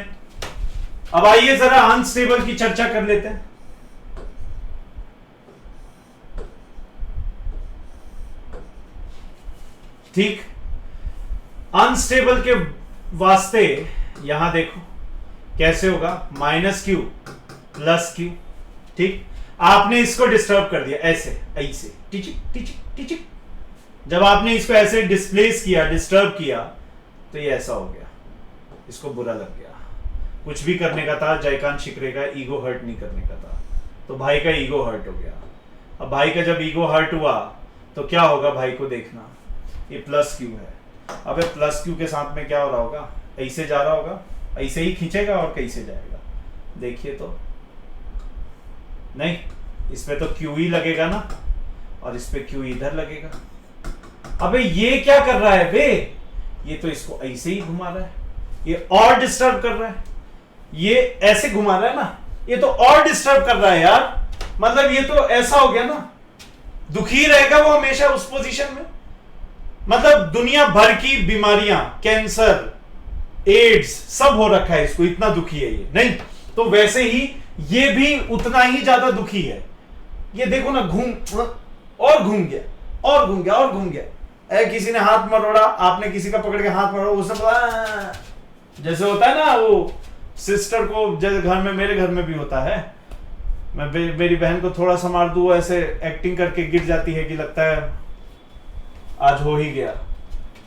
अब आइए जरा अनस्टेबल की चर्चा कर लेते हैं। ठीक, अनस्टेबल के वास्ते यहां देखो कैसे होगा, माइनस क्यू प्लस क्यू, ठीक, आपने इसको डिस्टर्ब कर दिया ऐसे, ऐसे टिचिक टिचिक टिचिक, जब आपने इसको ऐसे डिस्प्लेस किया, डिस्टर्ब किया, तो ये ऐसा हो गया, इसको बुरा लग गया, कुछ भी करने का था, जयकांत शिकरे का ईगो हर्ट नहीं करने का था, तो भाई का ईगो हर्ट हो गया। अब भाई का जब ईगो हर्ट हुआ तो क्या होगा, भाई को देखना, ये प्लस क्यू है, अब प्लस क्यू के साथ में क्या हो रहा होगा, ऐसे जा रहा होगा, ऐसे ही खींचेगा और कैसे जाएगा, देखिए तो, नहीं, इस पे तो क्यू ही लगेगा ना, और इस पे क्यू इधर लगेगा। अबे ये क्या कर रहा है बे, ये तो इसको ऐसे ही घुमा रहा है, ये और डिस्टर्ब कर रहा है, ये ऐसे घुमा रहा है ना, ये तो और डिस्टर्ब कर रहा है यार, मतलब ये तो ऐसा हो गया ना, दुखी रहेगा वो हमेशा उस पोजीशन में, मतलब दुनिया भर की बीमारियां, कैंसर, एड्स सब हो रखा है इसको, इतना दुखी है ये, नहीं तो वैसे ही ये भी उतना ही ज्यादा दुखी है। ये देखो ना, घूम और घूम गया और घूम गया और घूम गया, किसी ने हाथ मरोड़ा, आपने किसी का पकड़ के हाथ मरोड़ा, उसने जैसे होता है ना, वो सिस्टर को जैसे घर में, मेरे घर में भी होता है, मैं मेरी बहन को थोड़ा सा मार दूं, ऐसे एक्टिंग करके गिर जाती है कि लगता है आज हो ही गया,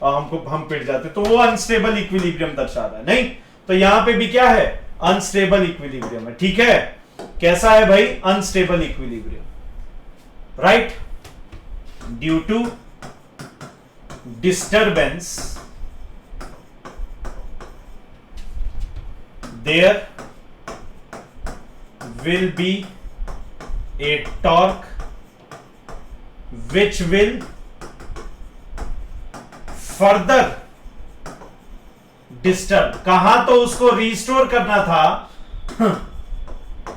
और हम पिट जाते, तो वो अनस्टेबल इक्विलिब्रियम दर्शा रहा है। नहीं तो यहां पे भी क्या है, अनस्टेबल इक्विलिब्रियम है, ठीक है, कैसा है भाई, unstable equilibrium, right, due to disturbance there will be a torque which will further disturb, कहां तो उसको रिस्टोर करना था,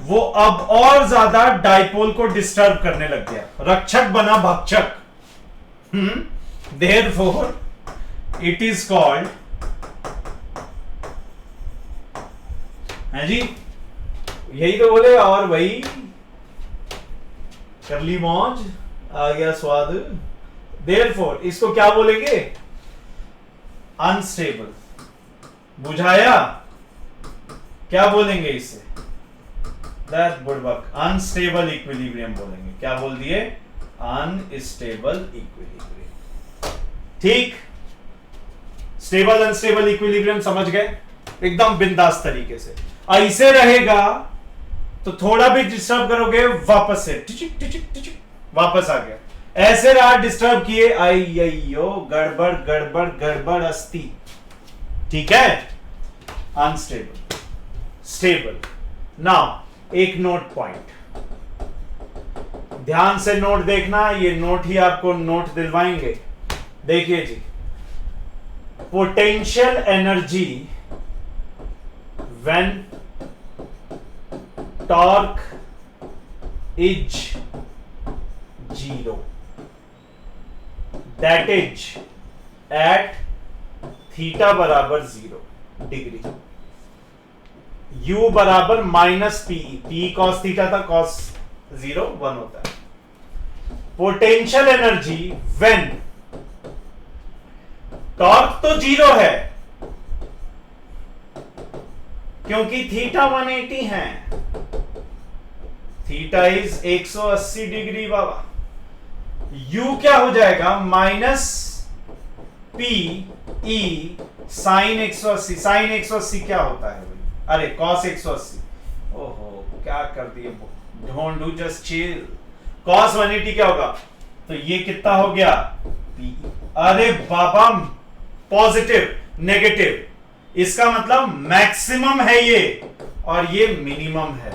वो अब और ज्यादा डाइपोल को डिस्टर्ब करने लग गया, रक्षक बना भक्षक। देयरफॉर इट इज कॉल्ड, है जी, यही तो बोले, और भाई कर ली मौज, आ गया स्वाद। देयरफॉर इसको क्या बोलेंगे, अनस्टेबल, बुझाया, क्या बोलेंगे इसे, दैट बुड़बक, अनस्टेबल इक्विलिब्रियम बोलेंगे। क्या बोल दिए, अनस्टेबल इक्विलिब्रियम। ठीक, स्टेबल अनस्टेबल इक्विलिब्रियम समझ गए एकदम बिंदास तरीके से। ऐसे रहेगा तो थोड़ा भी डिस्टर्ब करोगे वापस से टिचिक टिचिक टिचिक वापस आ गया। ऐसे रहा, डिस्टर्ब किए, अयो गड़बड़ गड़बड़ गड़बड़ अस्ती। ठीक है, अनस्टेबल, स्टेबल। नाउ एक नोट पॉइंट, ध्यान से नोट देखना, ये नोट ही आपको नोट दिलवाएंगे। देखिए जी, potential energy when torque is 0, that is at theta बराबर 0 डिग्री, u बराबर minus p, p cos theta था, कॉस 0 1 होता है। पोटेंशियल एनर्जी व्हेन टॉर्क तो 0 है क्योंकि थीटा 180 है, थीटा इज 180 डिग्री बाबा। u क्या हो जाएगा, minus P E sine 180, sine 180 क्या होता है भाई, अरे कॉस 180, ओहो क्या कर दिए, don't do just chill. Cos 180 क्या होगा, तो ये कितना हो गया पी, अरे बाबा पॉजिटिव नेगेटिव, इसका मतलब मैक्सिमम है ये और ये मिनिमम है।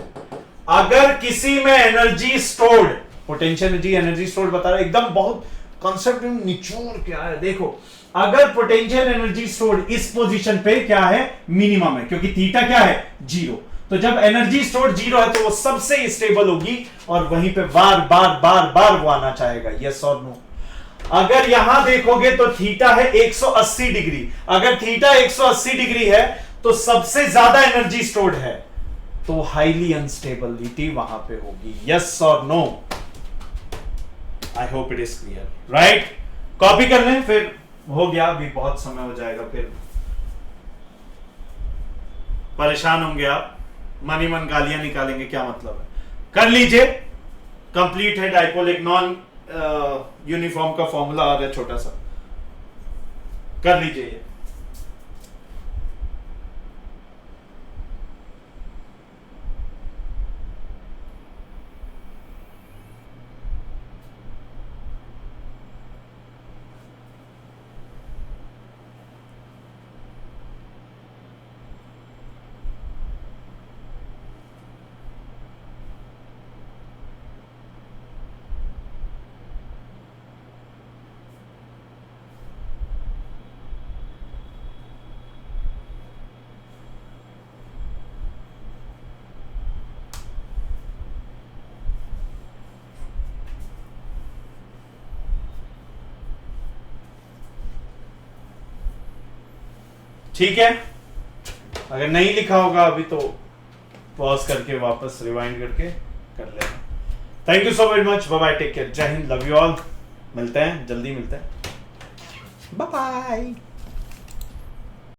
अगर किसी में energy stored, potential energy, energy stored बता रहा है एकदम, बहुत कॉन्सेप्ट निचोड़ क्या है देखो। अगर पोटेंशियल एनर्जी स्टोर्ड इस पोजीशन पे क्या है, मिनिमम है, क्योंकि थीटा क्या है 0, तो जब एनर्जी स्टोर्ड 0 है तो वो सबसे स्टेबल होगी और वहीं पे बार बार बार बार वो आना चाहेगा, यस और नो। अगर यहां देखोगे तो थीटा है 180 डिग्री, अगर थीटा 180 डिग्री है तो सबसे ज्यादा एनर्जी स्टोर्ड है, तो हाईली अनस्टेबिलिटी वहां पे होगी, यस और no. I hope it is clear, right. Copy कर लें, फिर हो गया, अभी बहुत समय हो जाएगा, फिर परेशान होंगे आप, मन ही मन गालियां निकालेंगे, क्या मतलब है। कर लीजिए, कंप्लीट है डाइपोल, एक नॉन यूनिफॉर्म का फॉर्मूला आ रहा है छोटा सा, कर लीजिए ये। ठीक है, अगर नहीं लिखा होगा अभी तो पॉज करके वापस रिवाइंड करके कर लेना। Thank you so very much, bye bye, take care, जय हिंद, लव यू ऑल, मिलते हैं जल्दी, मिलते हैं, बाय बाय।